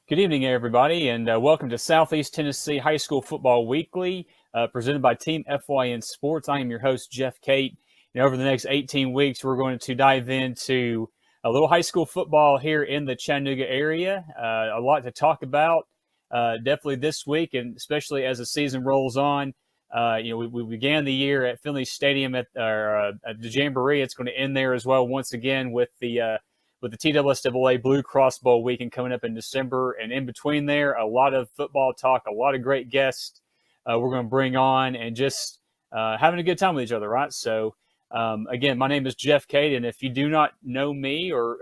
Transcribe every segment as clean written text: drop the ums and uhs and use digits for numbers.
Good evening, everybody, and welcome to Southeast Tennessee High School Football Weekly, presented by Team FYN Sports. I am your host, Jeff Cate, and over the next 18 weeks, we're going to dive into a little high school football here in the Chattanooga area. A lot to talk about, definitely this week, and especially as the season rolls on. We began the year at Finley Stadium at the Jamboree. It's going to end there as well once again with the TSSAA Blue Cross Bowl weekend coming up in December. And in between there, a lot of football talk, a lot of great guests we're going to bring on and just having a good time with each other, right? So, again, my name is Jeff Cate, and if you do not know me or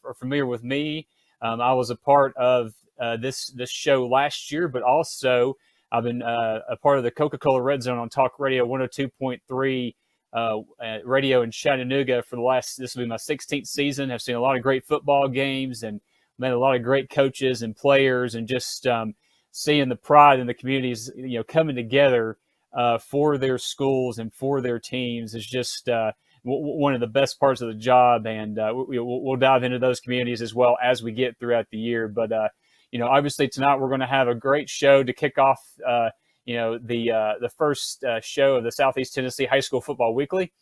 are familiar with me, I was a part of this show last year, but also I've been a part of the Coca-Cola Red Zone on Talk Radio 102.3 radio in Chattanooga for this will be my 16th season. I've seen a lot of great football games and met a lot of great coaches and players, and just seeing the pride in the communities, coming together for their schools and for their teams is just one of the best parts of the job. And we'll dive into those communities as well as we get throughout the year. But obviously tonight we're going to have a great show to kick off the first show of the Southeast Tennessee High School Football Weekly.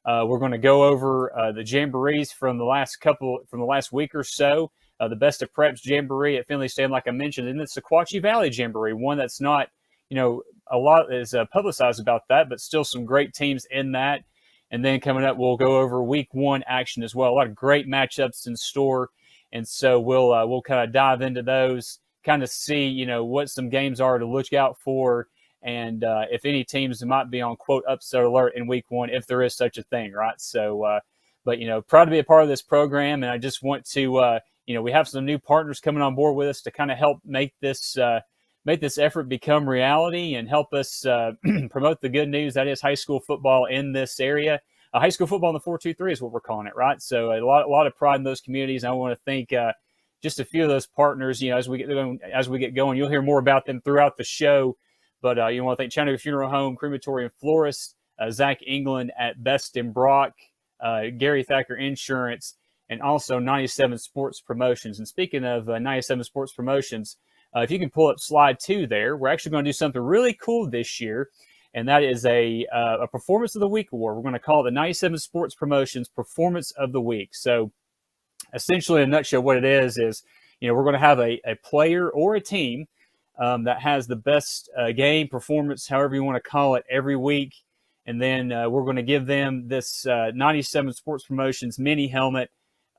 We're going to go over the jamborees from the last week or so. The Best of Preps Jamboree at Finley Stadium, like I mentioned, and the Sequatchie Valley Jamboree, one that's not, a lot is publicized about that, but still some great teams in that. And then coming up, we'll go over week one action as well. A lot of great matchups in store. And so we'll kind of dive into those, kind of see, what some games are to look out for, and if any teams might be on, quote, upset alert in week one, if there is such a thing, right? So, but, proud to be a part of this program, and I just want to, we have some new partners coming on board with us to kind of help make this effort become reality and help us promote the good news that is high school football in this area. High school football in the 4-2-3 is what we're calling it, right? So a lot of pride in those communities. And I want to thank just a few of those partners. As we get going, you'll hear more about them throughout the show. But you want to thank Chattanooga Funeral Home, Crematory and Florist, Zach England at Best and Brock, Gary Thacker Insurance, and also 97 Sports Promotions. And speaking of 97 Sports Promotions, if you can pull up slide 2 there, we're actually going to do something really cool this year, and that is a Performance of the Week award. We're going to call it the 97 Sports Promotions Performance of the Week. So essentially, in a nutshell, what it is we're going to have a player or a team that has the best game, performance, however you want to call it, every week. And then we're going to give them this 97 Sports Promotions mini helmet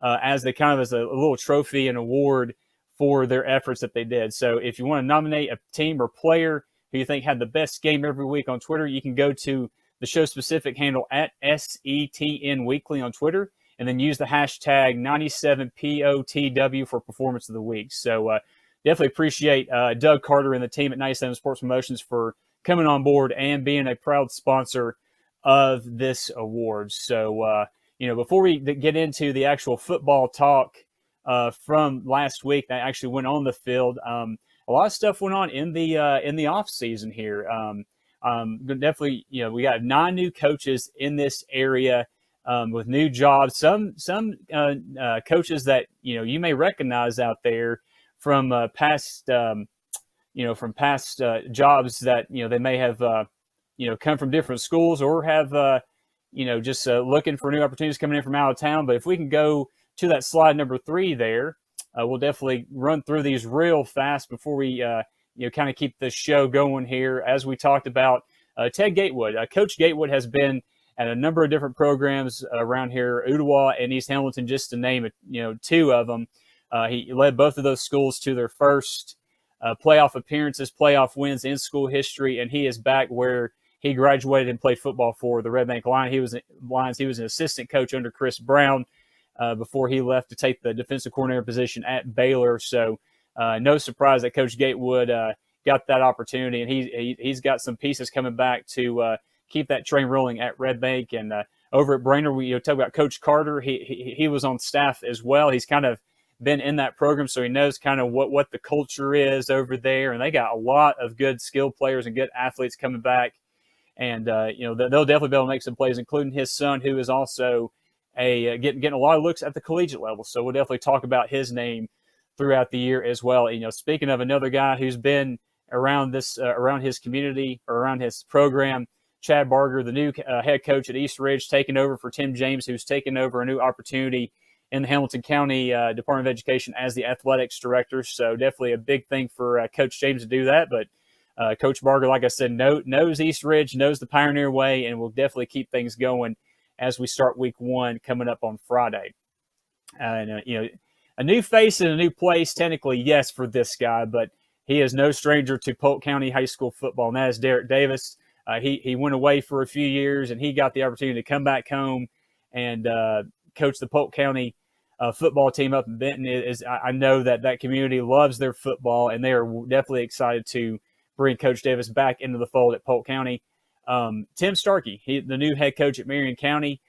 as a little trophy and award for their efforts that they did. So if you want to nominate a team or player who you think had the best game every week on Twitter, you can go to the show specific handle at SETN Weekly on Twitter, and then use the hashtag 97POTW for Performance of the Week. So definitely appreciate Doug Carter and the team at 97 Sports Promotions for coming on board and being a proud sponsor of this award. So, before we get into the actual football talk from last week that actually went on the field, a lot of stuff went on in the off season here. Definitely, we got 9 new coaches in this area with new jobs. Some coaches that you may recognize out there from past jobs that they may have come from different schools or have just looking for new opportunities coming in from out of town. But if we can go to that slide number 3 there, we'll definitely run through these real fast before we kind of keep the show going here. As we talked about, Ted Gatewood, Coach Gatewood has been at a number of different programs around here, Ooltewah and East Hamilton, just to name it, 2 of them. He led both of those schools to their first playoff appearances, playoff wins in school history, and he is back where he graduated and played football for the Red Bank Lions. He was an assistant coach under Chris Brown before he left to take the defensive coordinator position at Baylor. So no surprise that Coach Gatewood got that opportunity, and he's got some pieces coming back to keep that train rolling at Red Bank. And over at Brainerd, we talk about Coach Carter. He was on staff as well. He's kind of been in that program, so he knows kind of what the culture is over there. And they got a lot of good skilled players and good athletes coming back. And they'll definitely be able to make some plays, including his son, who is also getting a lot of looks at the collegiate level. So we'll definitely talk about his name throughout the year as well. Speaking of another guy who's been around his community or around his program, Chad Barger, the new head coach at East Ridge, taking over for Tim James, who's taken over a new opportunity in the Hamilton County Department of Education as the athletics director. So definitely a big thing for Coach James to do that. But Coach Barger, like I said, knows East Ridge, knows the Pioneer Way, and will definitely keep things going as we start week 1 coming up on Friday. And, a new face in a new place, technically, yes, for this guy, but he is no stranger to Polk County High School football, and that is Derek Davis. He went away for a few years, and he got the opportunity to come back home and coach the Polk County football team up in Benton. I know that community loves their football, and they are definitely excited to bring Coach Davis back into the fold at Polk County. Tim Starkey, the new head coach at Marion County,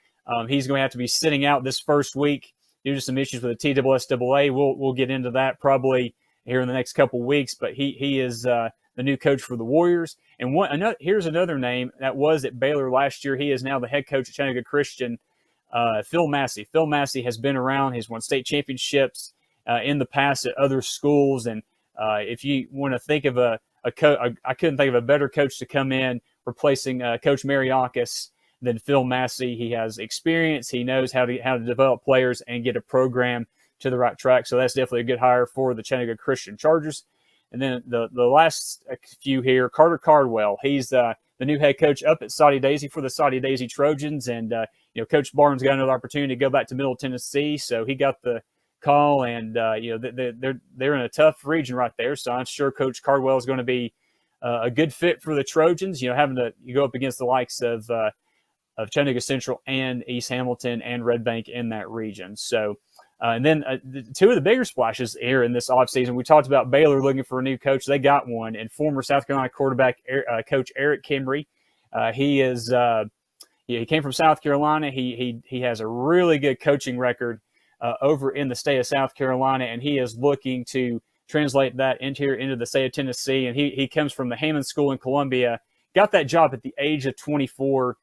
he's going to have to be sitting out this first week due to some issues with the TSSAA. We'll get into that probably here in the next couple weeks, but he is the new coach for the Warriors. And here's another name that was at Baylor last year. He is now the head coach at Chattanooga Christian, Phil Massey. Phil Massey has been around. He's won state championships in the past at other schools. And if you want to think of I couldn't think of a better coach to come in replacing Coach Mariakis than Phil Massey. He has experience. He knows how to develop players and get a program to the right track. So that's definitely a good hire for the Chattanooga Christian Chargers. And then the last few here, Carter Cardwell. He's the new head coach up at Soddy Daisy for the Soddy Daisy Trojans. And, Coach Barnes got another opportunity to go back to Middle Tennessee. So he got the call, and, they're in a tough region right there. So I'm sure Coach Cardwell is going to be a good fit for the Trojans, having to go up against the likes of Chattanooga Central and East Hamilton and Red Bank in that region. So, and then two of the bigger splashes here in this offseason, we talked about Baylor looking for a new coach. They got one, and former South Carolina quarterback Coach Eric Kimry. He came from South Carolina. He has a really good coaching record over in the state of South Carolina, and he is looking to translate that into the state of Tennessee. And he comes from the Hammond School in Columbia, got that job at the age of 24,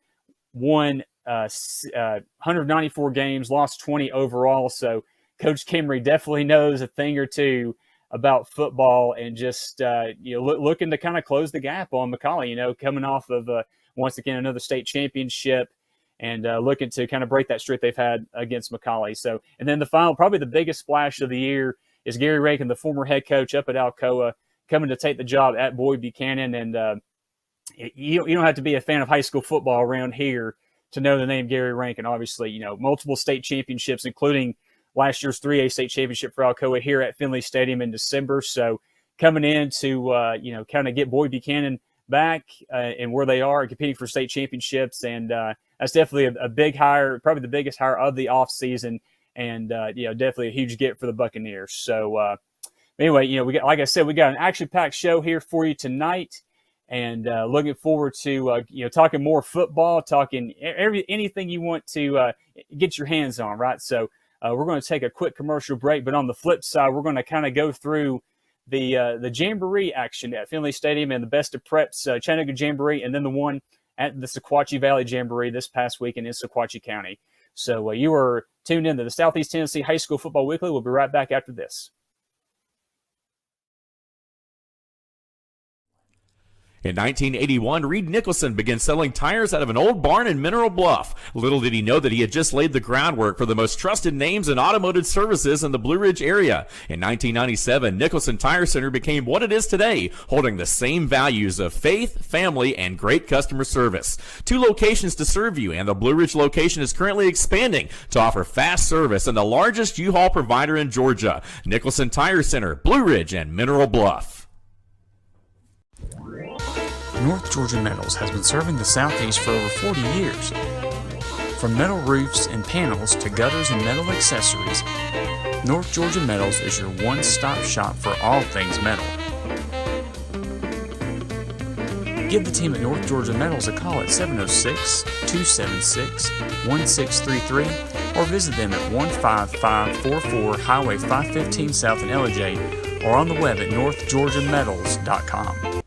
won 194 games, lost 20 overall. So Coach Kimry definitely knows a thing or two about football, and just looking to kind of close the gap on McCallie, coming off of once again another state championship, and looking to kind of break that streak they've had against McCallie. So, and then the final, probably the biggest splash of the year, is Gary Rankin, the former head coach up at Alcoa, coming to take the job at Boyd Buchanan. And you don't have to be a fan of high school football around here to know the name Gary Rankin. Obviously, multiple state championships, including last year's 3A state championship for Alcoa here at Finley Stadium in December. So coming in to, kind of get Boyd Buchanan back and where they are competing for state championships. And that's definitely a big hire, probably the biggest hire of the offseason, and, definitely a huge get for the Buccaneers. So anyway, like I said, we got an action-packed show here for you tonight, and looking forward to, talking more football, talking anything you want to get your hands on, right? So we're going to take a quick commercial break, but on the flip side, we're going to kind of go through the Jamboree action at Finley Stadium and the Best of Preps Chattanooga Jamboree, and then the one at the Sequatchie Valley Jamboree this past weekend in Sequatchie County. So you are tuned in to the Southeast Tennessee High School Football Weekly. We'll be right back after this. In 1981, Reed Nicholson began selling tires out of an old barn in Mineral Bluff. Little did he know that he had just laid the groundwork for the most trusted names in automotive services in the Blue Ridge area. In 1997, Nicholson Tire Center became what it is today, holding the same values of faith, family, and great customer service. 2 locations to serve you, and the Blue Ridge location is currently expanding to offer fast service and the largest U-Haul provider in Georgia. Nicholson Tire Center, Blue Ridge, and Mineral Bluff. North Georgia Metals has been serving the Southeast for over 40 years. From metal roofs and panels to gutters and metal accessories, North Georgia Metals is your one-stop shop for all things metal. Give the team at North Georgia Metals a call at 706-276-1633 or visit them at 15544 Highway 515 South in Ellijay or on the web at northgeorgiametals.com.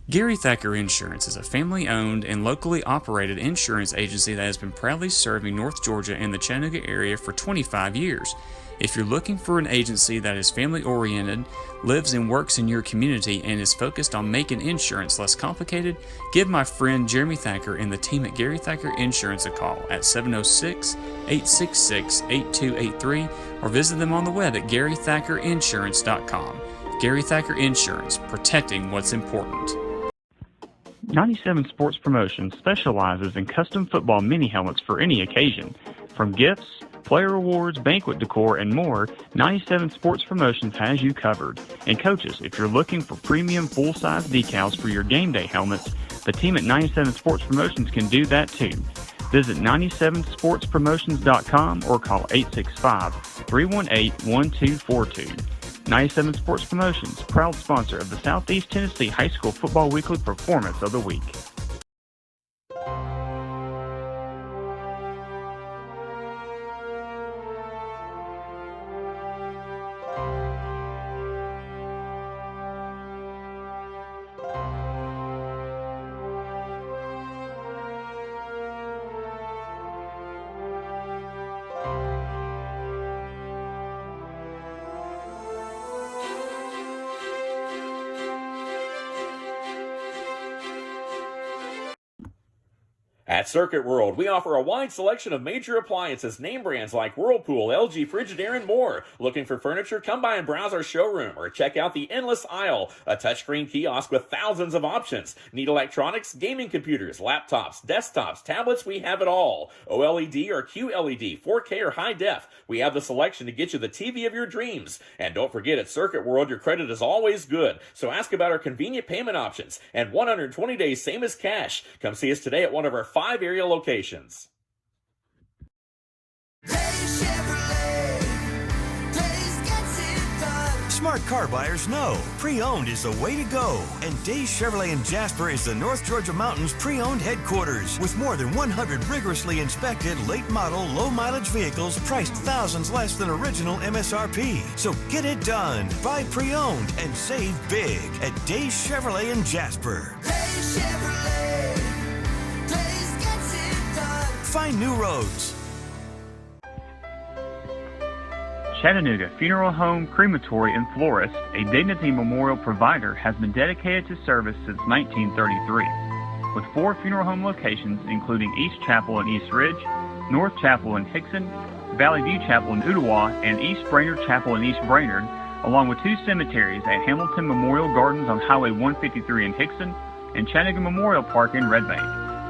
Gary Thacker Insurance is a family-owned and locally operated insurance agency that has been proudly serving North Georgia and the Chattanooga area for 25 years. If you're looking for an agency that is family-oriented, lives and works in your community, and is focused on making insurance less complicated, give my friend Jeremy Thacker and the team at Gary Thacker Insurance a call at 706-866-8283 or visit them on the web at GaryThackerInsurance.com. Gary Thacker Insurance, protecting what's important. 97 Sports Promotions specializes in custom football mini helmets for any occasion. From gifts, player awards, banquet decor, and more, 97 Sports Promotions has you covered. And coaches, if you're looking for premium full-size decals for your game day helmets, the team at 97 Sports Promotions can do that too. Visit 97sportspromotions.com or call 865-318-1242. 97 Sports Promotions, proud sponsor of the Southeast Tennessee High School Football Weekly Performance of the Week. At Circuit World, we offer a wide selection of major appliances, name brands like Whirlpool, LG, Frigidaire, and more. Looking for furniture? Come by and browse our showroom or check out the Endless Aisle, a touchscreen kiosk with thousands of options. Need electronics, gaming computers, laptops, desktops, tablets? We have it all. OLED or QLED, 4K or high def. We have the selection to get you the TV of your dreams. And don't forget, at Circuit World, your credit is always good. So ask about our convenient payment options and 120 days, same as cash. Come see us today at one of our 5 area locations. Smart car buyers know pre-owned is the way to go, and Days Chevrolet in Jasper is the North Georgia Mountains pre-owned headquarters with more than 100 rigorously inspected late-model, low-mileage vehicles priced thousands less than original MSRP. So get it done. Buy pre-owned and save big at Days Chevrolet in Jasper. Days Chevrolet. Days gets it done. Find new roads. Chattanooga Funeral Home, Crematory, and Florist, a Dignity Memorial provider, has been dedicated to service since 1933. With 4 funeral home locations, including East Chapel in East Ridge, North Chapel in Hickson, Valley View Chapel in Ooltewah, and East Brainerd Chapel in East Brainerd, along with 2 cemeteries at Hamilton Memorial Gardens on Highway 153 in Hickson and Chattanooga Memorial Park in Red Bank.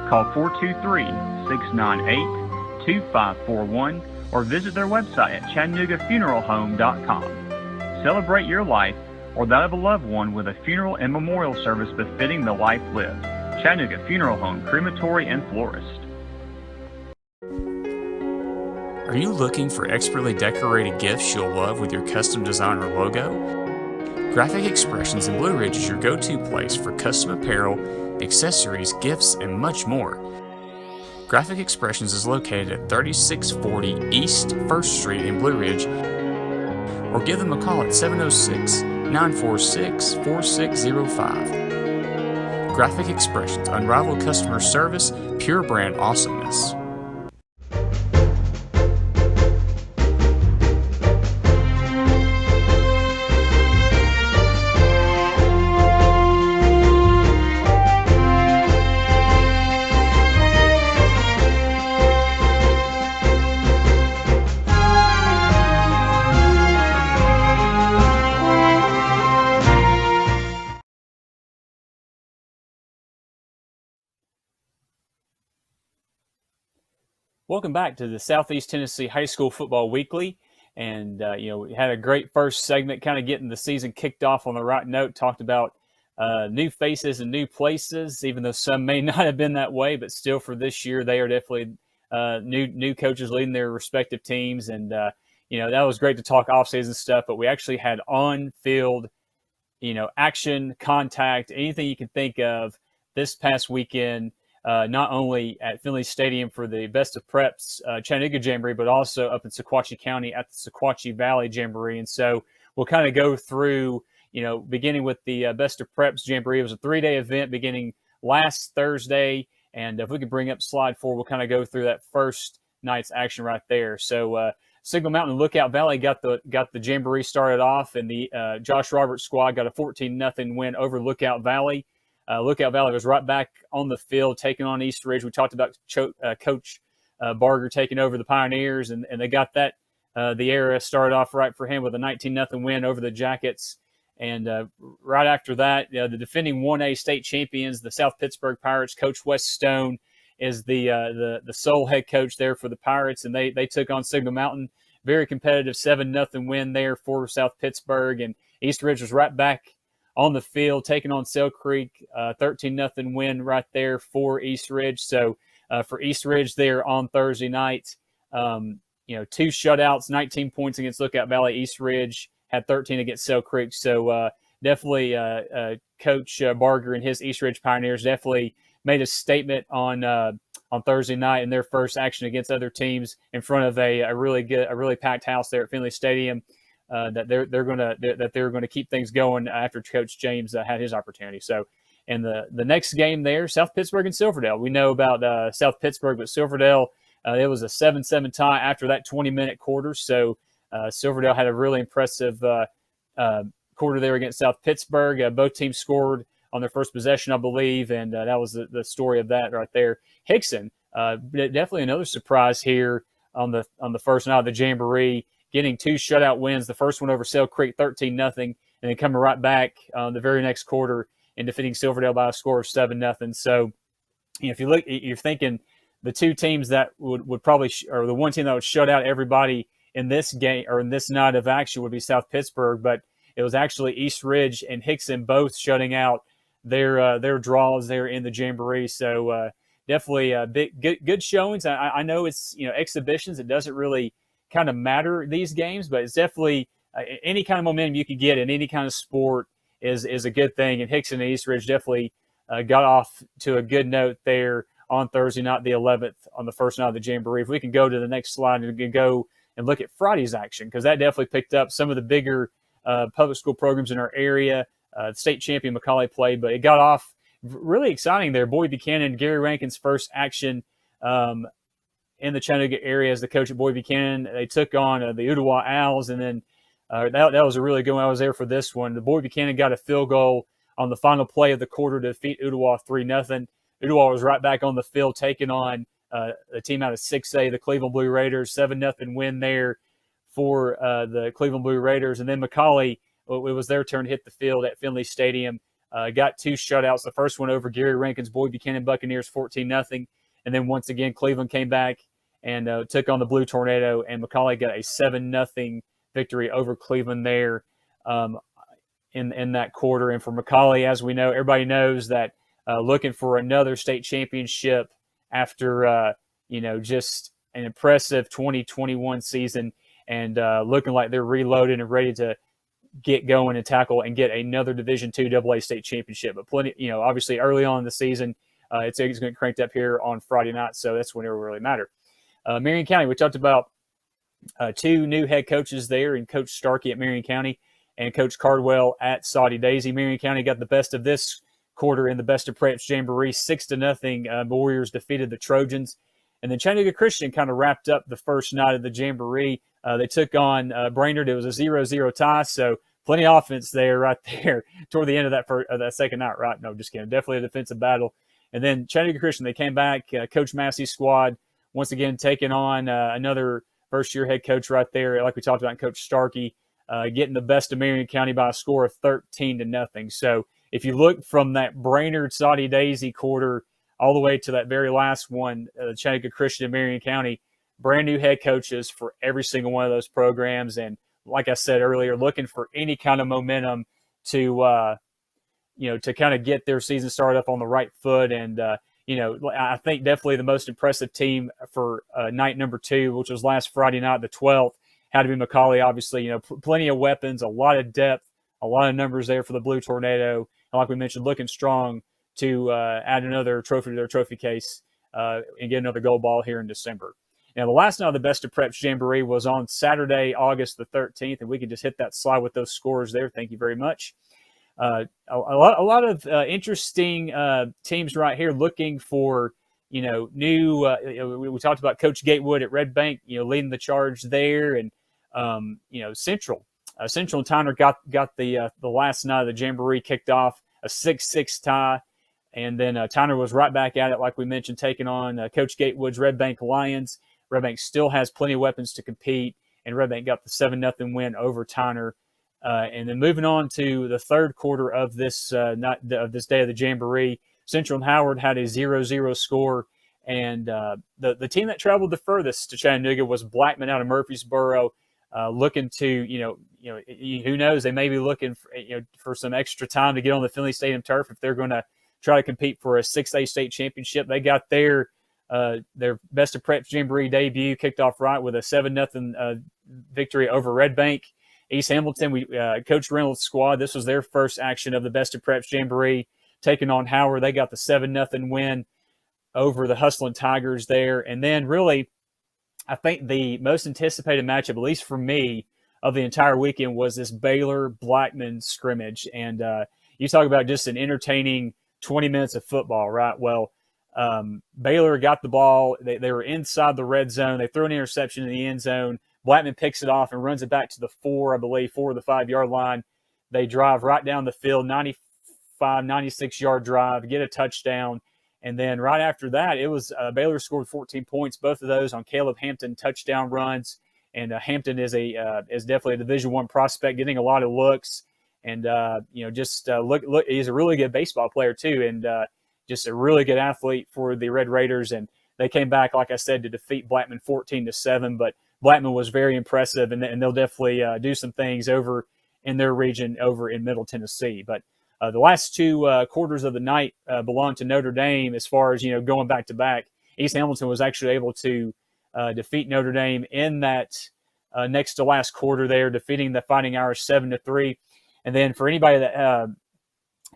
Call 423-698-2541 or visit their website at ChattanoogaFuneralHome.com. Celebrate your life or that of a loved one with a funeral and memorial service befitting the life lived. Chattanooga Funeral Home, Crematory, and Florist. Are you looking for expertly decorated gifts you'll love with your custom designer logo? Graphic Expressions in Blue Ridge is your go-to place for custom apparel, accessories, gifts, and much more. Graphic Expressions is located at 3640 East 1st Street in Blue Ridge, or give them a call at 706-946-4605. Graphic Expressions, unrivaled customer service, pure brand awesomeness. Welcome back to the Southeast Tennessee High School Football Weekly. And, we had a great first segment, kind of getting the season kicked off on the right note, talked about new faces and new places, even though some may not have been that way, but still for this year, they are definitely new coaches leading their respective teams. And, that was great to talk off-season stuff, but we actually had on-field, action, contact, anything you can think of this past weekend. Not only at Finley Stadium for the Best of Preps Chattanooga Jamboree, but also up in Sequatchie County at the Sequatchie Valley Jamboree. And so we'll kind of go through, beginning with the Best of Preps Jamboree. It was a 3-day event beginning last Thursday. And if we could bring up slide 4, we'll kind of go through that first night's action right there. So Signal Mountain and Lookout Valley got the Jamboree started off, and the Josh Roberts squad got a 14-0 win over Lookout Valley. Lookout Valley was right back on the field taking on East Ridge. We talked about Coach Barger taking over the Pioneers, and they got that the era started off right for him with a 19-0 win over the Jackets. And right after that, the defending 1A state champions, the South Pittsburgh Pirates, Coach Wes Stone is the sole head coach there for the Pirates, and they took on Signal Mountain. Very competitive 7-0 win there for South Pittsburgh, and East Ridge was right back on the field taking on Sale Creek, 13-0 win right there for East Ridge. So for East Ridge there on Thursday night, 2 shutouts, 19 points against Lookout Valley. East Ridge had 13 against Sale Creek. So definitely Coach Barger and his East Ridge Pioneers definitely made a statement on Thursday night in their first action against other teams in front of a really packed house there at Finley Stadium. That they're gonna keep things going after Coach James had his opportunity. So, and the next game there, South Pittsburgh and Silverdale. We know about South Pittsburgh, but Silverdale, it was a 7-7 tie after that 20-minute quarter. So Silverdale had a really impressive quarter there against South Pittsburgh. Both teams scored on their first possession, I believe, and that was the story of that right there. Hickson, definitely another surprise here on the first night of the Jamboree, getting 2 shutout wins. The first one over Sale Creek, 13-0, and then coming right back the very next quarter and defeating Silverdale by a score of 7-0. So, if you look, you're thinking the 2 teams that would probably, or the one team that would shut out everybody in this game or in this night of action would be South Pittsburgh, but it was actually East Ridge and Hickson both shutting out their draws there in the Jamboree. So definitely good showings. I know it's exhibitions. It doesn't really kind of matter these games, but it's definitely any kind of momentum you can get in any kind of sport is a good thing. And Hickson and East Ridge definitely got off to a good note there on Thursday night, the 11th, on the first night of the Jamboree. If we can go to the next slide and go and look at Friday's action, because that definitely picked up some of the bigger public school programs in our area. State champion Macaulay played, but it got off really exciting there. Boyd Buchanan, Gary Rankin's first action in the Chattanooga area as the coach at Boyd Buchanan. They took on the Ooltewah Owls, and then that was a really good one. I was there for this one. The Boyd Buchanan got a field goal on the final play of the quarter to defeat Ooltewah 3-0. Ooltewah was right back on the field taking on the team out of 6A, the Cleveland Blue Raiders, 7-0 win there for the Cleveland Blue Raiders. And then Macaulay, it was their turn to hit the field at Finley Stadium. Got 2 shutouts. The first one over Gary Rankin's Boyd Buchanan Buccaneers, 14-0. And then once again, Cleveland came back and took on the Blue Tornado, and Macaulay got a 7-0 victory over Cleveland there in that quarter. And for Macaulay, as we know, everybody knows that looking for another state championship after just an impressive 2021 season, and looking like they're reloaded and ready to get going and tackle and get another Division II AA state championship. But plenty, obviously early on in the season, it's going to get cranked up here on Friday night, so that's when it will really matter. Marion County, we talked about 2 new head coaches there, and Coach Starkey at Marion County and Coach Cardwell at Saudi Daisy. Marion County got the best of this quarter in the Best of Preps Jamboree, 6-0. Warriors defeated the Trojans. And then Chattanooga Christian kind of wrapped up the first night of the Jamboree. They took on Brainerd. It was a 0-0 tie, so plenty of offense there right there toward the end of that second night, right? No, just kidding. Definitely a defensive battle. And then Chattanooga Christian, they came back. Coach Massey's squad, once again, taking on another first-year head coach right there, like we talked about, Coach Starkey, getting the best of Marion County by a score of 13-0. So if you look from that Brainerd Saudi Daisy quarter all the way to that very last one, Chattanooga Christian and Marion County, brand new head coaches for every single one of those programs. And like I said earlier, looking for any kind of momentum to kind of get their season started up on the right foot. And, I think definitely the most impressive team for night number 2, which was last Friday night, the 12th, had to be Macaulay. Obviously, plenty of weapons, a lot of depth, a lot of numbers there for the Blue Tornado. And like we mentioned, looking strong to add another trophy to their trophy case and get another gold ball here in December. Now, the last night of the Best of Preps Jamboree was on Saturday, August the 13th, and we can just hit that slide with those scores there. Thank you very much. A lot of interesting teams right here looking for, new. We talked about Coach Gatewood at Red Bank, leading the charge there, and Central and Tyner got the last night of the Jamboree kicked off a 6-6 tie, and then Tyner was right back at it, like we mentioned, taking on Coach Gatewood's Red Bank Lions. Red Bank still has plenty of weapons to compete, and Red Bank got the 7-0 win over Tyner. And then moving on to the third quarter of this of this day of the Jamboree, Central and Howard had a 0-0 score, and the team that traveled the furthest to Chattanooga was Blackman out of Murfreesboro, looking to who knows, they may be looking for some extra time to get on the Finley Stadium turf if they're going to try to compete for a 6A state championship. They got their Best of Preps Jamboree debut kicked off right with a 7-0 victory over Red Bank. East Hamilton, Coach Reynolds' squad, this was their first action of the Best of Preps Jamboree, taking on Howard. They got the 7-0 win over the Hustling Tigers there. And then really, I think the most anticipated matchup, at least for me, of the entire weekend was this Baylor-Blackman scrimmage. And you talk about just an entertaining 20 minutes of football, right? Well, Baylor got the ball. They were inside the red zone. They threw an interception in the end zone. Blackman picks it off and runs it back to the 4 of the 5-yard line. They drive right down the field, 96-yard drive, get a touchdown. And then right after that, it was Baylor scored 14 points, both of those on Caleb Hampton touchdown runs. And Hampton is definitely a Division I prospect, getting a lot of looks. And, look, he's a really good baseball player too, and just a really good athlete for the Red Raiders. And they came back, like I said, to defeat Blackman 14-7. But Blackman was very impressive, and they'll definitely do some things over in their region over in Middle Tennessee. But the last two quarters of the night belonged to Notre Dame as far as, going back-to-back. East Hamilton was actually able to defeat Notre Dame in that next to last quarter there, defeating the Fighting Irish 7-3. And then for anybody that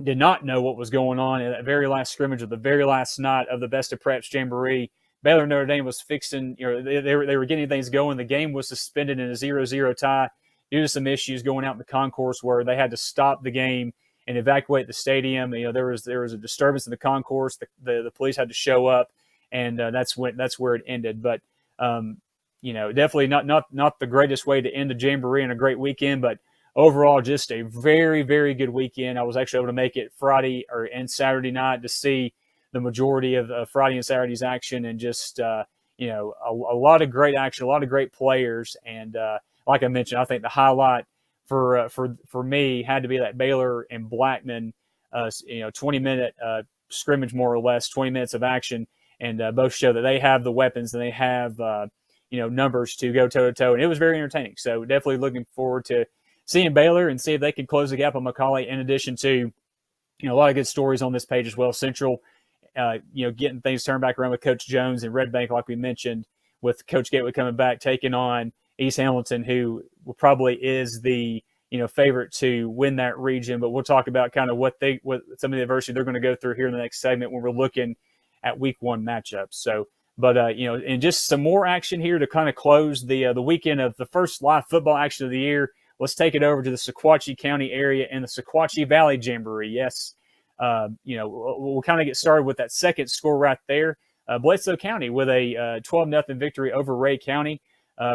did not know what was going on in that very last scrimmage of the very last night of the Best of Preps Jamboree, Baylor Notre Dame was fixing, they were getting things going. The game was suspended in a 0-0 tie due to some issues going out in the concourse where they had to stop the game and evacuate the stadium. There was a disturbance in the concourse. The police had to show up, and that's where it ended. But definitely not the greatest way to end a Jamboree and a great weekend, but overall just a very, very good weekend. I was actually able to make it Friday and Saturday night to see the majority of Friday and Saturday's action, and just a lot of great action, a lot of great players. And like I mentioned, I think the highlight for me had to be that Baylor and Blackman 20-minute scrimmage, more or less 20 minutes of action, and both show that they have the weapons and they have numbers to go toe to toe, and it was very entertaining. So definitely looking forward to seeing Baylor and see if they can close the gap on McCallie, in addition to a lot of good stories on this page as well. Central getting things turned back around with Coach Jones and Red Bank, like we mentioned, with Coach Gateway coming back, taking on East Hamilton, who probably is the favorite to win that region. But we'll talk about kind of what some of the adversity they're going to go through here in the next segment when we're looking at Week 1 matchups. So, but and just some more action here to kind of close the weekend of the first live football action of the year. Let's take it over to the Sequatchie County area and the Sequatchie Valley Jamboree. Yes. We'll kind of get started with that second score right there. Bledsoe County with a 12-0 victory over Ray County.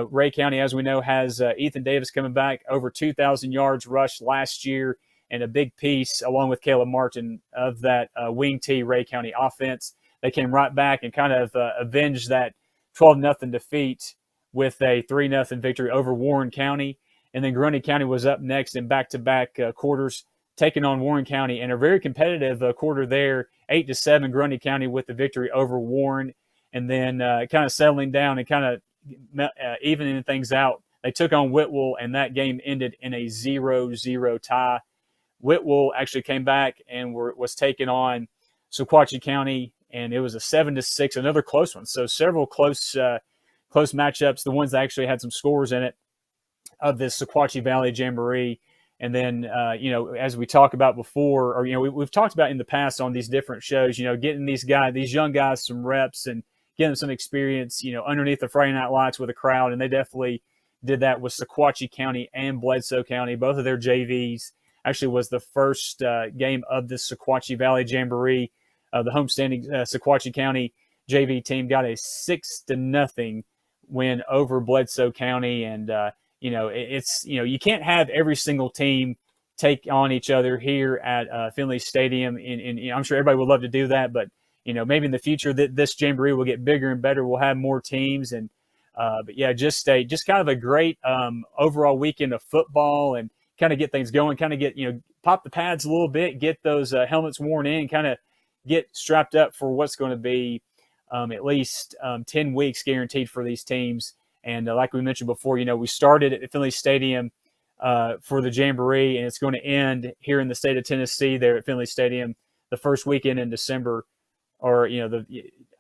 Ray County, as we know, has Ethan Davis coming back, over 2,000 yards rushed last year, and a big piece, along with Caleb Martin, of that wing T Ray County offense. They came right back and kind of avenged that 12-0 defeat with a 3-0 victory over Warren County. And then Grundy County was up next in back-to-back quarters, taking on Warren County, and a very competitive quarter there, 8-7 Grundy County with the victory over Warren. And then kind of settling down and kind of evening things out, they took on Whitwell, and that game ended in a 0-0 tie. Whitwell actually came back and was taking on Sequatchie County, and it was a 7-6, another close one. So several close matchups, the ones that actually had some scores in it, of this Sequatchie Valley Jamboree. And then, as we talked about before, or, we've talked about in the past on these different shows, getting these young guys some reps and get them some experience, underneath the Friday night lights with a crowd. And they definitely did that with Sequatchie County and Bledsoe County. Both of their JVs actually was the first game of the Sequatchie Valley Jamboree. The homestanding Sequatchie County JV team got a 6-0 win over Bledsoe County. And, you can't have every single team take on each other here at Finley Stadium. And I'm sure everybody would love to do that, but, maybe in the future that this Jamboree will get bigger and better. We'll have more teams. And, but yeah, just kind of a great overall weekend of football and kind of get things going, kind of get, pop the pads a little bit, get those helmets worn in, kind of get strapped up for what's going to be at least 10 weeks guaranteed for these teams. And like we mentioned before, we started at Finley Stadium for the Jamboree, and it's going to end here in the state of Tennessee there at Finley Stadium the first weekend in December, or,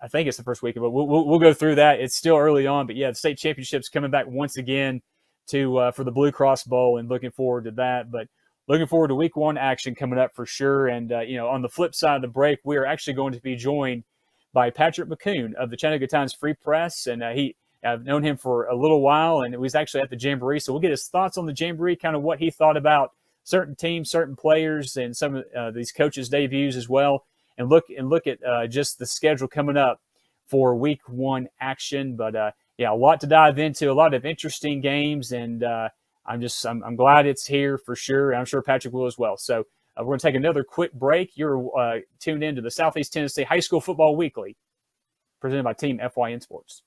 I think it's the first weekend, but we'll go through that. It's still early on, but yeah, the state championship's coming back once again for the Blue Cross Bowl, and looking forward to that. But looking forward to week 1 action coming up for sure. And, on the flip side of the break, we are actually going to be joined by Patrick McCoon of the Chattanooga Times Free Press. And I've known him for a little while, and he was actually at the Jamboree. So we'll get his thoughts on the Jamboree, kind of what he thought about certain teams, certain players, and some of these coaches' debuts as well. And look at just the schedule coming up for week 1 action. But a lot to dive into, a lot of interesting games, and I'm glad it's here for sure. I'm sure Patrick will as well. So we're going to take another quick break. You're tuned in to the Southeast Tennessee High School Football Weekly, presented by Team FYN Sports.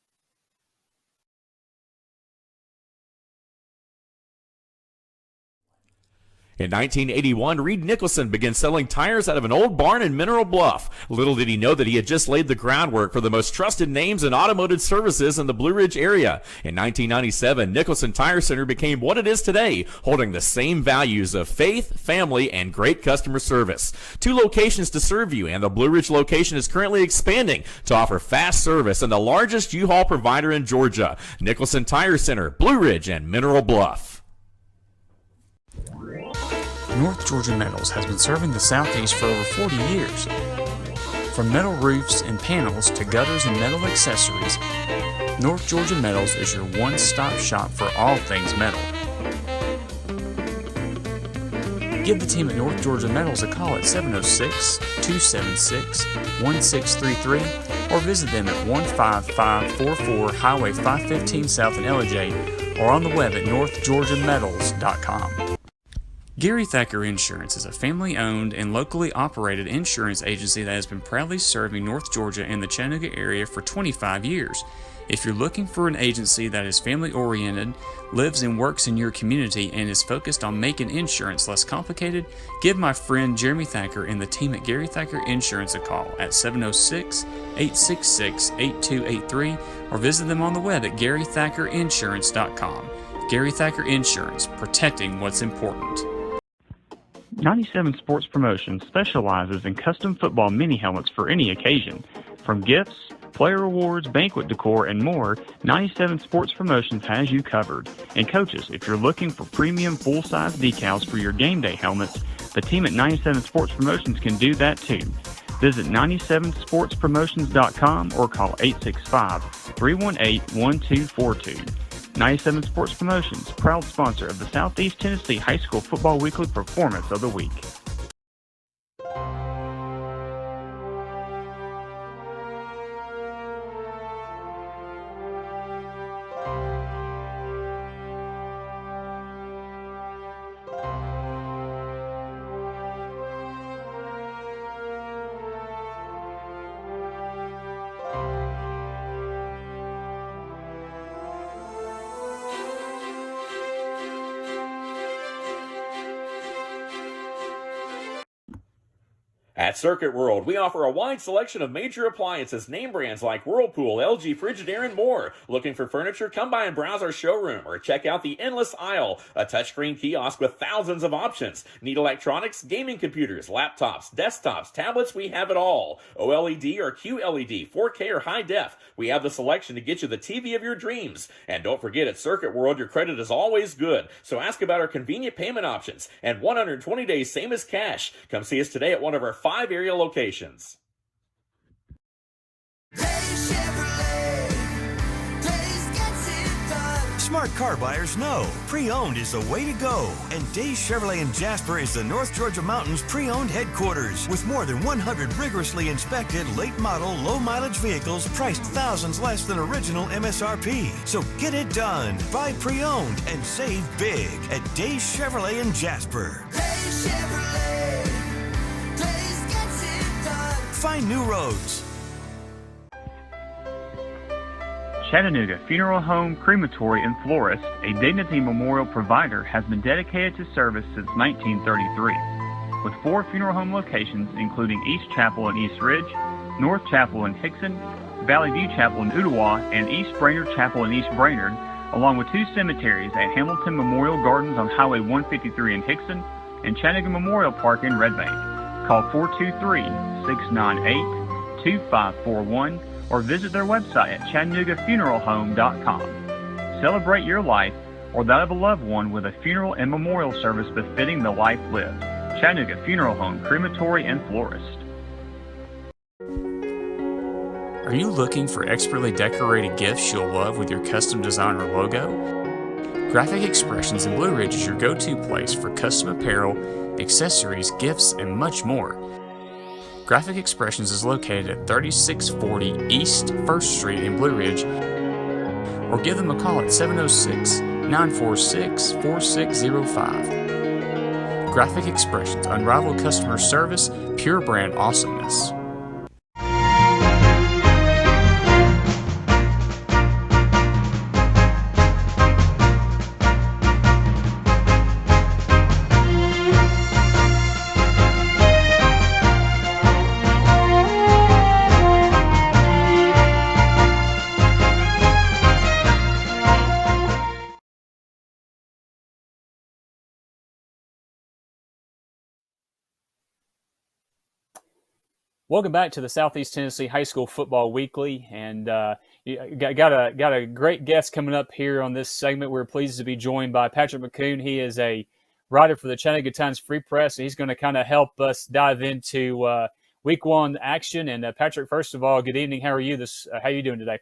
In 1981, Reed Nicholson began selling tires out of an old barn in Mineral Bluff. Little did he know that he had just laid the groundwork for the most trusted names in automotive services in the Blue Ridge area. In 1997, Nicholson Tire Center became what it is today, holding the same values of faith, family, and great customer service. 2 locations to serve you, and the Blue Ridge location is currently expanding to offer fast service and the largest U-Haul provider in Georgia. Nicholson Tire Center, Blue Ridge, and Mineral Bluff. North Georgia Metals has been serving the Southeast for over 40 years. From metal roofs and panels to gutters and metal accessories, North Georgia Metals is your one-stop shop for all things metal. Give the team at North Georgia Metals a call at 706-276-1633 or visit them at 15544 Highway 515 South in Ellijay or on the web at northgeorgiametals.com. Gary Thacker Insurance is a family-owned and locally operated insurance agency that has been proudly serving North Georgia and the Chattanooga area for 25 years. If you're looking for an agency that is family-oriented, lives and works in your community, and is focused on making insurance less complicated, give my friend Jeremy Thacker and the team at Gary Thacker Insurance a call at 706-866-8283 or visit them on the web at GaryThackerInsurance.com. Gary Thacker Insurance, protecting what's important. 97 Sports Promotions specializes in custom football mini helmets for any occasion. From gifts, player awards, banquet decor, and more, 97 Sports Promotions has you covered. And coaches, if you're looking for premium full-size decals for your game day helmets, the team at 97 Sports Promotions can do that too. Visit 97sportspromotions.com or call 865-318-1242. 97 Sports Promotions, proud sponsor of the Southeast Tennessee High School Football Weekly Performance of the Week. At Circuit World, we offer a wide selection of major appliances, name brands like Whirlpool, LG, Frigidaire, and more. Looking for furniture? Come by and browse our showroom or check out the Endless Aisle, a touchscreen kiosk with thousands of options. Need electronics, gaming computers, laptops, desktops, tablets? We have it all. OLED or QLED, 4K or high def. We have the selection to get you the TV of your dreams. And don't forget, at Circuit World, your credit is always good. So ask about our convenient payment options and 120 days, same as cash. Come see us today at one of our 5 area locations. Hey, Chevrolet. Smart car buyers know pre-owned is the way to go, and Days Chevrolet in Jasper is the North Georgia Mountains pre-owned headquarters with more than 100 rigorously inspected late model, low mileage vehicles priced thousands less than original MSRP. So get it done. Buy pre-owned and save big at Days Chevrolet in Jasper. Days Chevrolet, Days gets it done. Find new roads. Chattanooga Funeral Home, Crematory, and Florist, a Dignity Memorial provider, has been dedicated to service since 1933. With 4 funeral home locations, including East Chapel in East Ridge, North Chapel in Hickson, Valley View Chapel in Ooltewah, and East Brainerd Chapel in East Brainerd, along with 2 cemeteries at Hamilton Memorial Gardens on Highway 153 in Hickson and Chattanooga Memorial Park in Red Bank. Call 423-698-2541 or visit their website at ChattanoogaFuneralHome.com. Celebrate your life or that of a loved one with a funeral and memorial service befitting the life lived. Chattanooga Funeral Home, Crematory, and Florist. Are you looking for expertly decorated gifts you'll love with your custom design or logo? Graphic Expressions in Blue Ridge is your go-to place for custom apparel, accessories, gifts, and much more. Graphic Expressions is located at 3640 East 1st Street in Blue Ridge, or give them a call at 706-946-4605. Graphic Expressions, unrivaled customer service, pure brand awesomeness. Welcome back to the Southeast Tennessee High School Football Weekly, and got a great guest coming up here on this segment. We're pleased to be joined by Patrick McCoon. He is a writer for the Chattanooga Times Free Press, and he's going to kind of help us dive into Week 1 action. And Patrick, first of all, good evening. How are you? How are you doing today?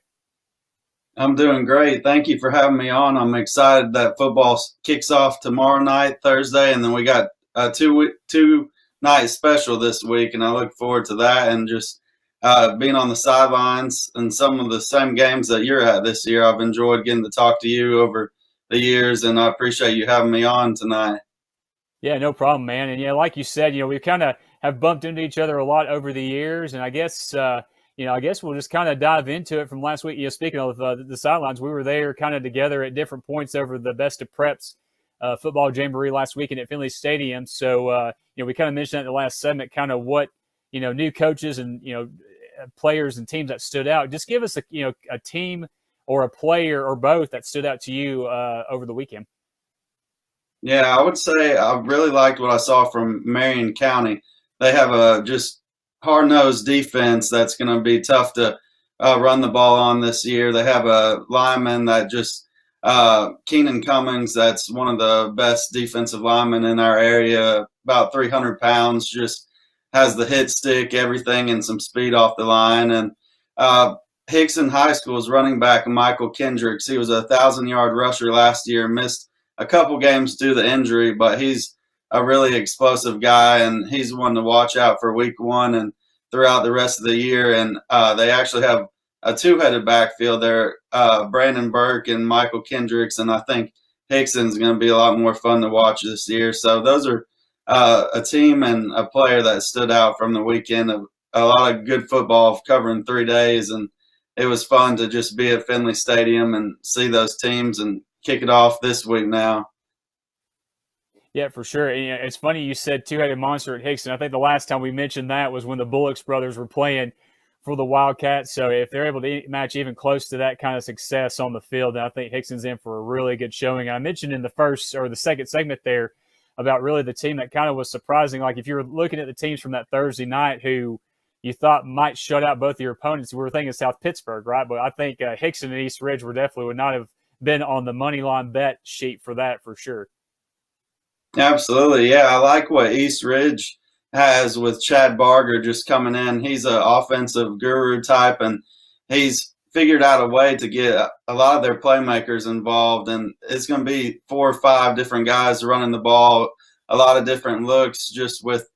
I'm doing great. Thank you for having me on. I'm excited that football kicks off tomorrow night, Thursday, and then we got two night special this week, and I look forward to that and just being on the sidelines and some of the same games that you're at this year. I've enjoyed getting to talk to you over the years, and I appreciate you having me on tonight. Yeah, no problem, man. And yeah, like you said, we kind of have bumped into each other a lot over the years, and I guess we'll just kind of dive into it from last week. Speaking of the sidelines, we were there kind of together at different points over the Best of Preps football jamboree last weekend at Finley Stadium. So, we kind of mentioned that in the last segment, kind of what, new coaches and, players and teams that stood out. Just give us a team or a player or both that stood out to you over the weekend. Yeah, I would say I really liked what I saw from Marion County. They have a just hard-nosed defense that's going to be tough to run the ball on this year. They have a lineman that just Keenan Cummings, that's one of the best defensive linemen in our area, about 300 pounds, just has the hit stick, everything, and some speed off the line. And Hickson High School's running back, Michael Kendricks, he was a 1,000-yard rusher last year, missed a couple games due to injury, but he's a really explosive guy, and he's one to watch out for Week 1 and throughout the rest of the year. And they actually have a 2-headed backfield there, Brandon Burke and Michael Kendricks, and I think Hickson's going to be a lot more fun to watch this year. So those are a team and a player that stood out from the weekend. A lot of good football covering 3 days, and it was fun to just be at Finley Stadium and see those teams and kick it off this week now. Yeah, for sure. And, it's funny you said 2-headed monster at Hickson. I think the last time we mentioned that was when the Bullocks brothers were playing for the Wildcats. So if they're able to match even close to that kind of success on the field, then I think Hickson's in for a really good showing. And I mentioned in the first or the second segment there about really the team that kind of was surprising. Like if you were looking at the teams from that Thursday night who you thought might shut out both of your opponents, we were thinking South Pittsburgh, right? But I think Hickson and East Ridge would not have been on the money line bet sheet for that for sure. Absolutely. Yeah, I like what East Ridge has with Chad Barger just coming in. He's an offensive guru type, and he's figured out a way to get a lot of their playmakers involved, and it's going to be 4 or 5 different guys running the ball, a lot of different looks just with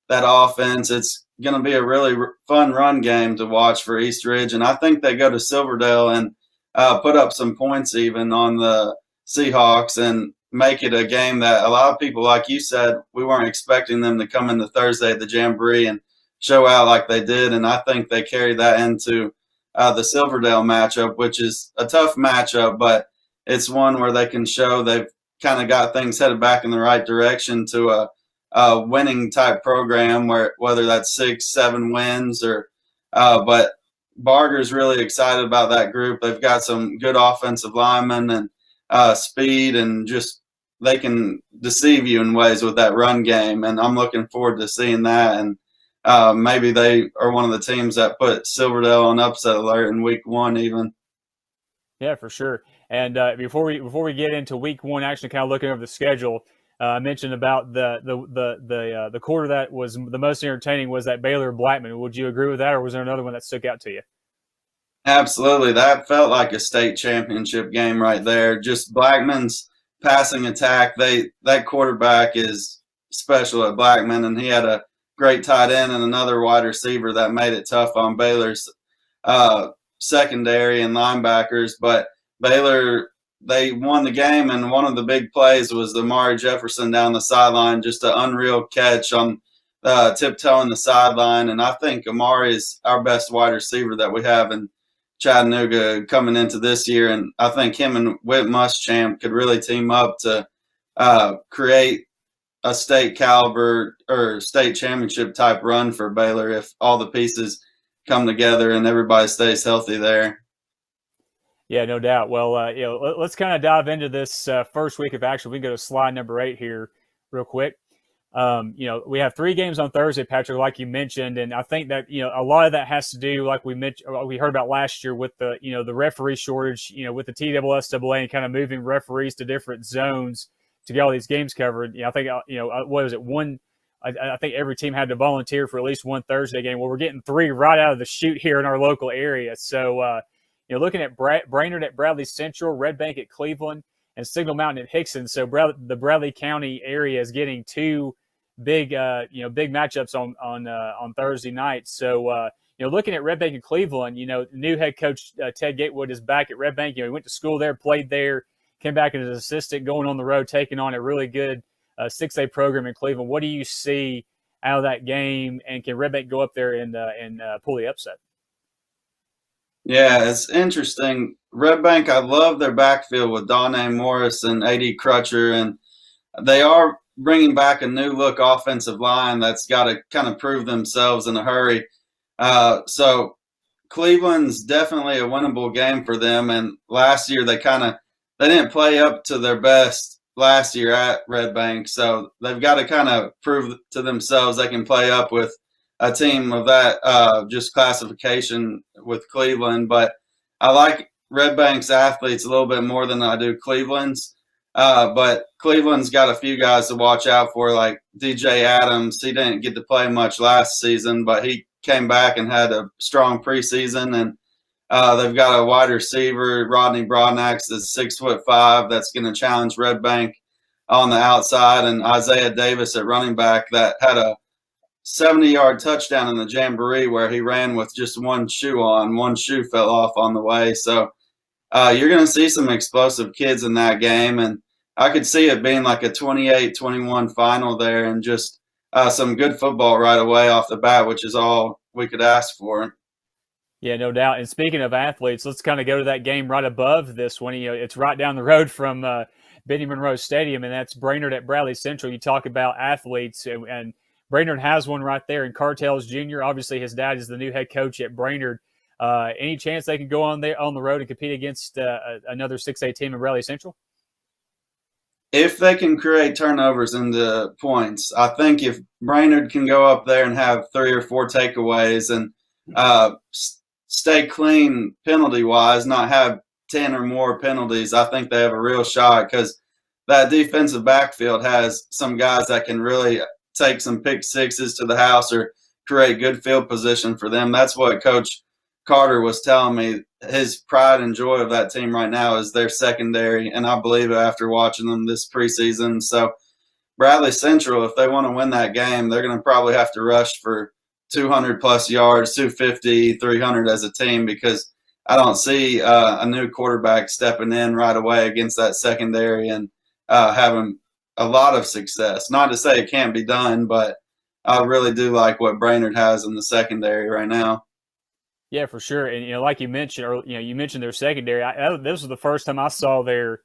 that offense. It's going to be a really fun run game to watch for East Ridge, and I think they go to Silverdale and put up some points even on the Seahawks and make it a game that a lot of people, like you said, we weren't expecting them to come into Thursday at the Jamboree and show out like they did, and I think they carried that into the Silverdale matchup, which is a tough matchup, but it's one where they can show they've kind of got things headed back in the right direction to a winning type program, where whether that's 6-7 wins or but Barger's really excited about that group. They've got some good offensive linemen and speed, and just they can deceive you in ways with that run game, and I'm looking forward to seeing that. And maybe they are one of the teams that put Silverdale on upset alert in week 1 even. Yeah, for sure. And before we get into week 1, actually kind of looking over the schedule, I mentioned about the quarter that was the most entertaining was that Baylor Blackman. Would you agree with that, or was there another one that stuck out to you? Absolutely. That felt like a state championship game right there. Just Blackman's passing attack. That quarterback is special at Blackman, and he had a great tight end and another wide receiver that made it tough on Baylor's secondary and linebackers. But Baylor, they won the game, and one of the big plays was Amari Jefferson down the sideline, just an unreal catch on tiptoeing the sideline. And I think Amari is our best wide receiver that we have in Chattanooga coming into this year, and I think him and Whit Muschamp could really team up to create a state caliber or state championship type run for Baylor if all the pieces come together and everybody stays healthy there. Yeah, no doubt. Well, let's kind of dive into this first week of action. We can go to slide number 8 here real quick. We have 3 games on Thursday, Patrick, like you mentioned, and I think that a lot of that has to do, like we heard about last year, with the the referee shortage, with the TSSAA and kind of moving referees to different zones to get all these games covered. I think what was it, one? I think every team had to volunteer for at least one Thursday game. Well, we're getting 3 right out of the chute here in our local area. So looking at Brainerd at Bradley Central, Red Bank at Cleveland, and Signal Mountain at Hickson. So the Bradley County area is getting 2 big matchups on Thursday night. So looking at Red Bank and Cleveland, new head coach Ted Gatewood is back at Red Bank. He went to school there, played there, came back as an assistant, going on the road, taking on a really good 6A program in Cleveland. What do you see out of that game, and can Red Bank go up there and pull the upset? Yeah, it's interesting. Red Bank, I love their backfield with Donnie Morris and A.D. Crutcher, and they are bringing back a new look offensive line that's got to kind of prove themselves in a hurry. So Cleveland's definitely a winnable game for them. And last year they didn't play up to their best last year at Red Bank. So they've got to kind of prove to themselves they can play up with a team of that just classification with Cleveland. But I like Red Bank's athletes a little bit more than I do Cleveland's. But Cleveland's got a few guys to watch out for, like DJ Adams. He didn't get to play much last season, but he came back and had a strong preseason. And they've got a wide receiver, Rodney Broadnax, that's 6'5", that's going to challenge Red Bank on the outside, and Isaiah Davis at running back that had a 70-yard touchdown in the Jamboree where he ran with just one shoe on. One shoe fell off on the way. So you're going to see some explosive kids in that game, and I could see it being like a 28-21 final there, and just some good football right away off the bat, which is all we could ask for. Yeah, no doubt. And speaking of athletes, let's kind of go to that game right above this one. It's right down the road from Benny Monroe Stadium, and that's Brainerd at Bradley Central. You talk about athletes, and Brainerd has one right there in Cartels Jr. Obviously, his dad is the new head coach at Brainerd. Any chance they can go on the road and compete against another 6A team in Bradley Central? If they can create turnovers into points, I think if Brainerd can go up there and have 3 or 4 takeaways and stay clean penalty-wise, not have 10 or more penalties, I think they have a real shot, because that defensive backfield has some guys that can really take some pick sixes to the house or create good field position for them. That's what Coach Carter was telling me his pride and joy of that team right now is their secondary, and I believe it after watching them this preseason. So Bradley Central, if they want to win that game, they're going to probably have to rush for 200 plus yards, 250, 300 as a team, because I don't see a new quarterback stepping in right away against that secondary and having a lot of success. Not to say it can't be done, but I really do like what Brainerd has in the secondary right now. Yeah, for sure. And like you mentioned, or you mentioned their secondary. This was the first time I saw their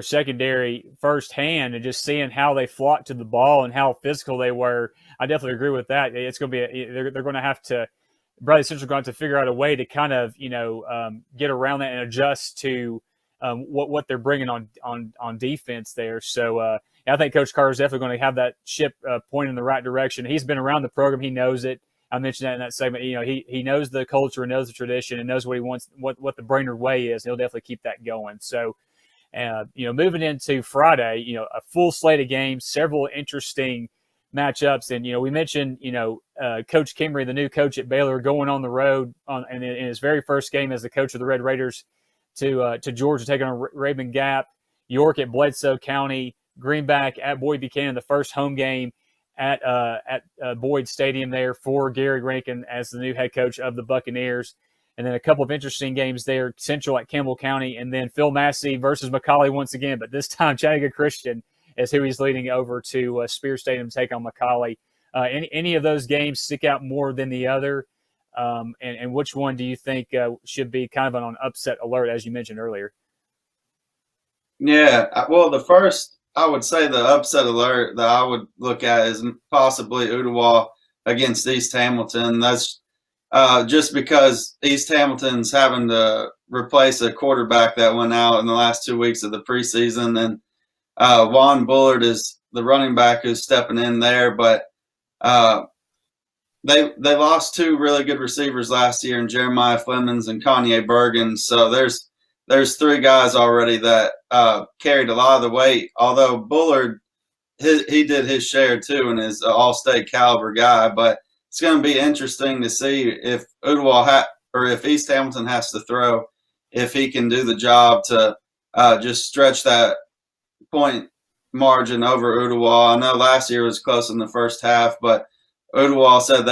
secondary firsthand, and just seeing how they flocked to the ball and how physical they were. I definitely agree with that. It's going to be they're going to have to. Bradley Central going to figure out a way to kind of get around that and adjust to what they're bringing on defense there. So I think Coach Carter is definitely going to have that ship pointing in the right direction. He's been around the program; he knows it. I mentioned that in that segment. He knows the culture and knows the tradition and knows what he wants, what the Brainerd way is. He'll definitely keep that going. So, moving into Friday, a full slate of games, several interesting matchups, and we mentioned Coach Kimry, the new coach at Baylor, going on the road in his very first game as the coach of the Red Raiders to Georgia, taking on Raven Gap, York at Bledsoe County, Greenback at Boyd Buchanan, the first home game at Boyd Stadium there for Gary Rankin as the new head coach of the Buccaneers. And then a couple of interesting games there, Central at Campbell County, and then Phil Massey versus McCallie once again, but this time Chattanooga Christian is who he's leading over to Spear Stadium to take on McCallie. Any of those games stick out more than the other? And which one do you think should be kind of on upset alert, as you mentioned earlier? Yeah, well, the first, I would say the upset alert that I would look at is possibly Ooltewah against East Hamilton. That's just because East Hamilton's having to replace a quarterback that went out in the last 2 weeks of the preseason, and Juan Bullard is the running back who's stepping in there. But they lost two really good receivers last year in Jeremiah Flemings and Kanye Bergen. So there's three guys already that carried a lot of the weight. Although Bullard, he did his share too and is an all-state caliber guy. But it's going to be interesting to see if Ooltewah or if East Hamilton has to throw, if he can do the job to just stretch that point margin over Ooltewah. I know last year was close in the first half, but Ooltewah said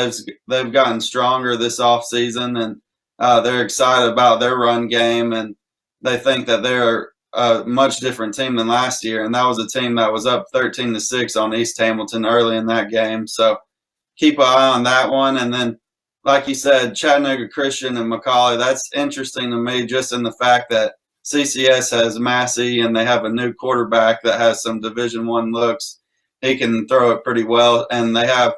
they've gotten stronger this offseason, and they're excited about their run game, and they think that they're a much different team than last year. And that was a team that was up 13-6 on East Hamilton early in that game. So keep an eye on that one. And then, like you said, Chattanooga Christian and McCallie, that's interesting to me just in the fact that CCS has Massey and they have a new quarterback that has some Division I looks. He can throw it pretty well. And they have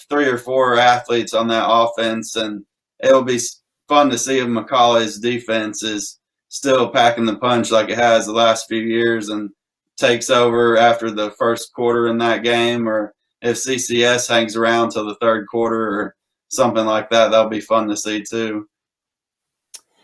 3 or 4 athletes on that offense. And it'll be fun to see if McCallie's defense is still packing the punch like it has the last few years and takes over after the first quarter in that game, or if CCS hangs around till the third quarter or something like that. That'll be fun to see too.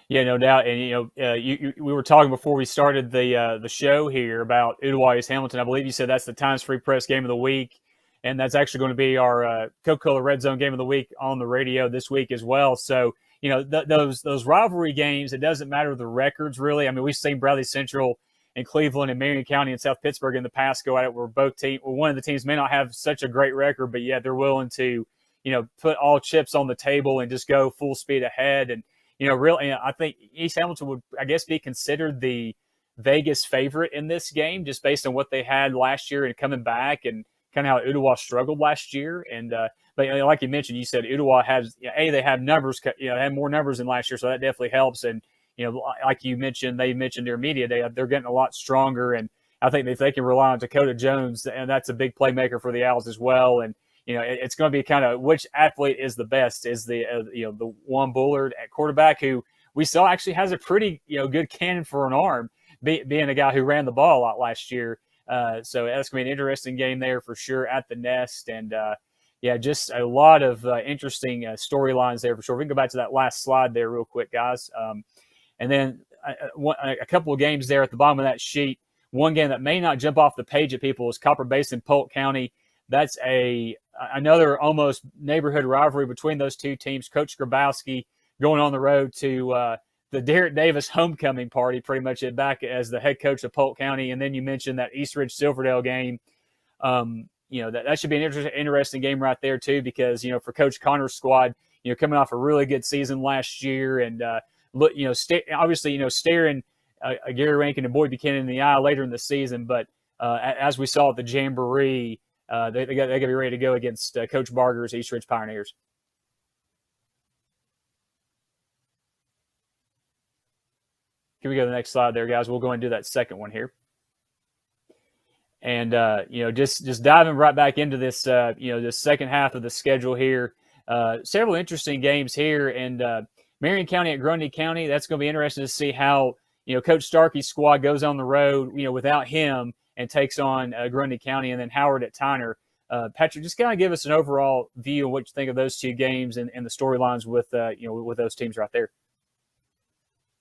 Yeah, no doubt. And we were talking before we started the show here about Ooltewah East Hamilton. I believe you said that's the Times Free Press game of the week, and that's actually going to be our Coca-Cola Red Zone game of the week on the radio this week as well. So those rivalry games, it doesn't matter the records really. I mean, we've seen Bradley Central and Cleveland and Marion County and South Pittsburgh in the past go at it, where one of the teams may not have such a great record, but yet they're willing to put all chips on the table and just go full speed ahead. And really, I think East Hamilton would, I guess, be considered the Vegas favorite in this game, just based on what they had last year and coming back, and kind of how Ooltewah struggled last year. And but like you mentioned, you said Ooltewah has they have numbers, they have more numbers than last year, so that definitely helps. And like you mentioned, they mentioned their media day, they're getting a lot stronger, and I think if they can rely on Dakota Jones, and that's a big playmaker for the Owls as well. And it's going to be kind of which athlete is the best. Is the the Juan Bullard at quarterback, who we saw actually has a pretty good cannon for an arm, being a guy who ran the ball a lot last year. So that's going to be an interesting game there for sure at the Nest. And just a lot of interesting storylines there for sure. We can go back to that last slide there real quick, guys. And then a couple of games there at the bottom of that sheet. One game that may not jump off the page at people is Copper Basin Polk County. That's another almost neighborhood rivalry between those two teams. Coach Grabowski going on the road to the Derek Davis homecoming party, pretty much back as the head coach of Polk County. And then you mentioned that East Ridge Silverdale game. That should be an interesting game right there too, because, for Coach Connor's squad, coming off a really good season last year, and staring Gary Rankin and Boyd Buchanan in the eye later in the season. But as we saw at the Jamboree, they got to be ready to go against Coach Barger's East Ridge Pioneers. Can we go to the next slide there, guys? We'll go and do that second one here. And, just diving right back into this, this second half of the schedule here. Several interesting games here. And Marion County at Grundy County, that's going to be interesting to see how, Coach Starkey's squad goes on the road, without him, and takes on Grundy County, and then Howard at Tyner. Patrick, just kind of give us an overall view of what you think of those two games and the storylines with those teams right there.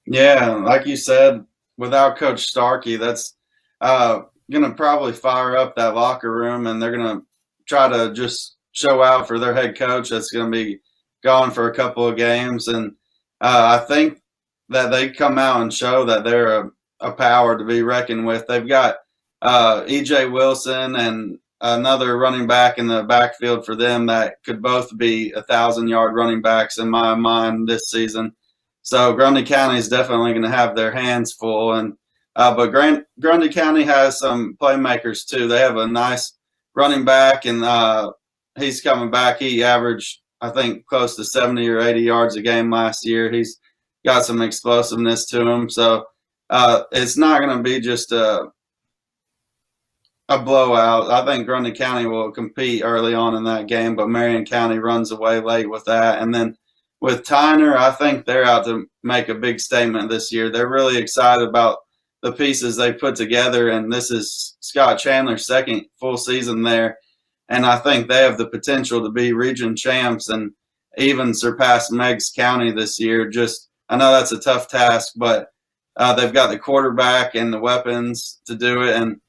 Yeah, like you said, without Coach Starkey, that's going to probably fire up that locker room, and they're going to try to just show out for their head coach that's going to be gone for a couple of games. And I think that they come out and show that they're a power to be reckoned with. They've got E.J. Wilson and another running back in the backfield for them that could both be 1,000-yard running backs in my mind this season. So Grundy County is definitely going to have their hands full, and but Grundy County has some playmakers too. They have a nice running back, and he's coming back. He averaged, I think, close to 70 or 80 yards a game last year. He's got some explosiveness to him. So it's not going to be just a blowout. I think Grundy County will compete early on in that game, but Marion County runs away late with that. And then with Tyner, I think they're out to make a big statement this year. They're really excited about the pieces they put together, and this is Scott Chandler's second full season there. And I think they have the potential to be region champs and even surpass Meigs County this year. I know that's a tough task, but they've got the quarterback and the weapons to do it, and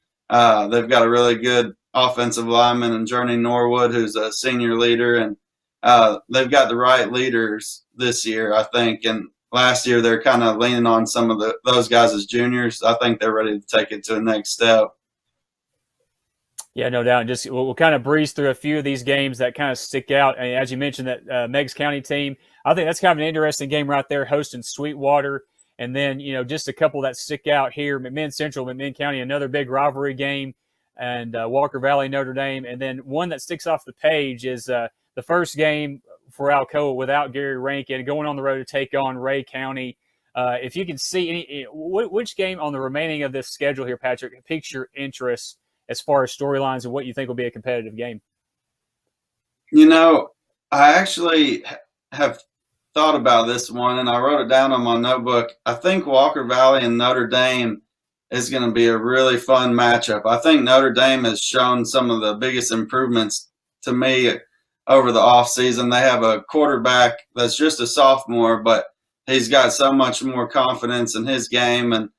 they've got a really good offensive lineman in Journey Norwood, who's a senior leader, and they've got the right leaders this year, I think. And last year they're kind of leaning on some of those guys as juniors. I think they're ready to take it to the next step. Yeah, no doubt. Just we'll kind of breeze through a few of these games that kind of stick out. And as you mentioned, that Meigs County team, I think that's kind of an interesting game right there, hosting Sweetwater. And then, just a couple that stick out here. McMinn Central, McMinn County, another big rivalry game, and Walker Valley, Notre Dame. And then one that sticks off the page is the first game for Alcoa without Gary Rankin, going on the road to take on Ray County. If you can see which game on the remaining of this schedule here, Patrick, piques your interest as far as storylines and what you think will be a competitive game? I actually have thought about this one, and I wrote it down on my notebook. I think Walker Valley and Notre Dame is going to be a really fun matchup. I think Notre Dame has shown some of the biggest improvements to me over the offseason. They have a quarterback that's just a sophomore, but he's got so much more confidence in his game. And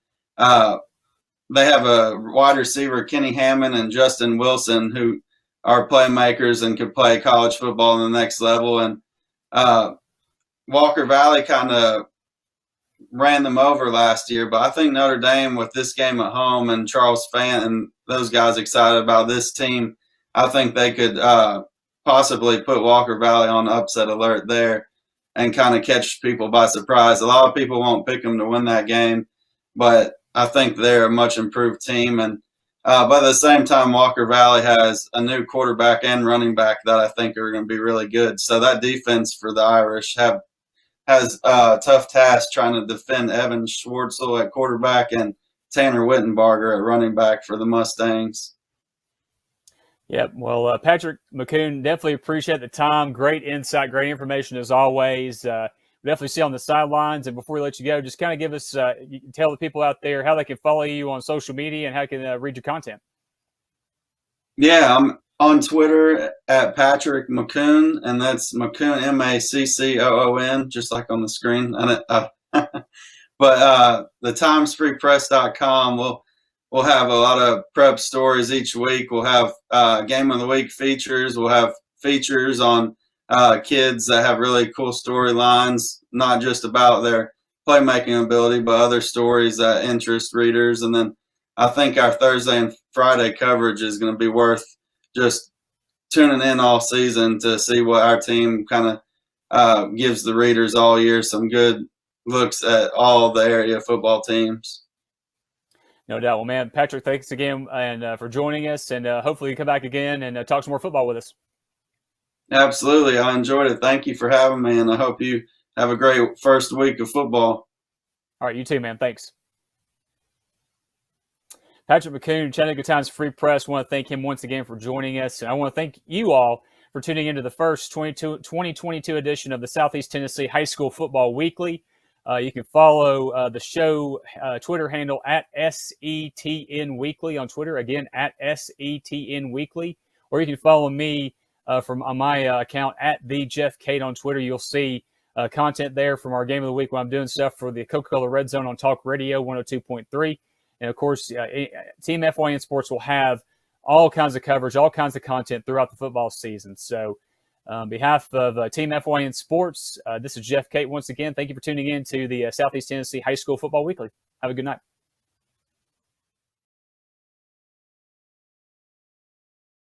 they have a wide receiver, Kenny Hammond and Justin Wilson, who are playmakers and could play college football on the next level. And Walker Valley kind of ran them over last year, but I think Notre Dame, with this game at home and Charles Fant and those guys excited about this team, I think they could possibly put Walker Valley on upset alert there and kind of catch people by surprise. A lot of people won't pick them to win that game, but I think they're a much improved team. And but at the same time, Walker Valley has a new quarterback and running back that I think are going to be really good. So that defense for the Irish has a tough task trying to defend Evan Schwartzel at quarterback and Tanner Wittenbarger at running back for the Mustangs. Yep. Well, Patrick McCoon, definitely appreciate the time. Great insight, great information as always. We definitely see on the sidelines. And before we let you go, just kind of give us, you can tell the people out there how they can follow you on social media and how they can read your content. Yeah, I'm on Twitter at Patrick McCoon, and that's McCoon, MACCOON, just like on the screen. But the timesfreepress.com, we'll have a lot of prep stories each week. We'll have game of the week features. We'll have features on kids that have really cool storylines, not just about their playmaking ability, but other stories that interest readers. And then I think our Thursday and Friday coverage is going to be worth just tuning in all season to see what our team kind of gives the readers all year, some good looks at all the area football teams. No doubt. Well, man, Patrick, thanks again and for joining us, and hopefully you come back again and talk some more football with us. Absolutely. I enjoyed it. Thank you for having me, and I hope you have a great first week of football. All right, you too, man. Thanks. Patrick McCoon, Chattanooga Times Free Press. I want to thank him once again for joining us. And I want to thank you all for tuning into the first 2022 edition of the Southeast Tennessee High School Football Weekly. You can follow the show Twitter handle at SETN Weekly on Twitter. Again, at SETN Weekly. Or you can follow me from on my account at the Jeff Cate on Twitter. You'll see content there from our game of the week when I'm doing stuff for the Coca-Cola Red Zone on Talk Radio 102.3. And, of course, Team FYN Sports will have all kinds of coverage, all kinds of content throughout the football season. So on behalf of Team FYN Sports, this is Jeff Cate once again. Thank you for tuning in to the Southeast Tennessee High School Football Weekly. Have a good night.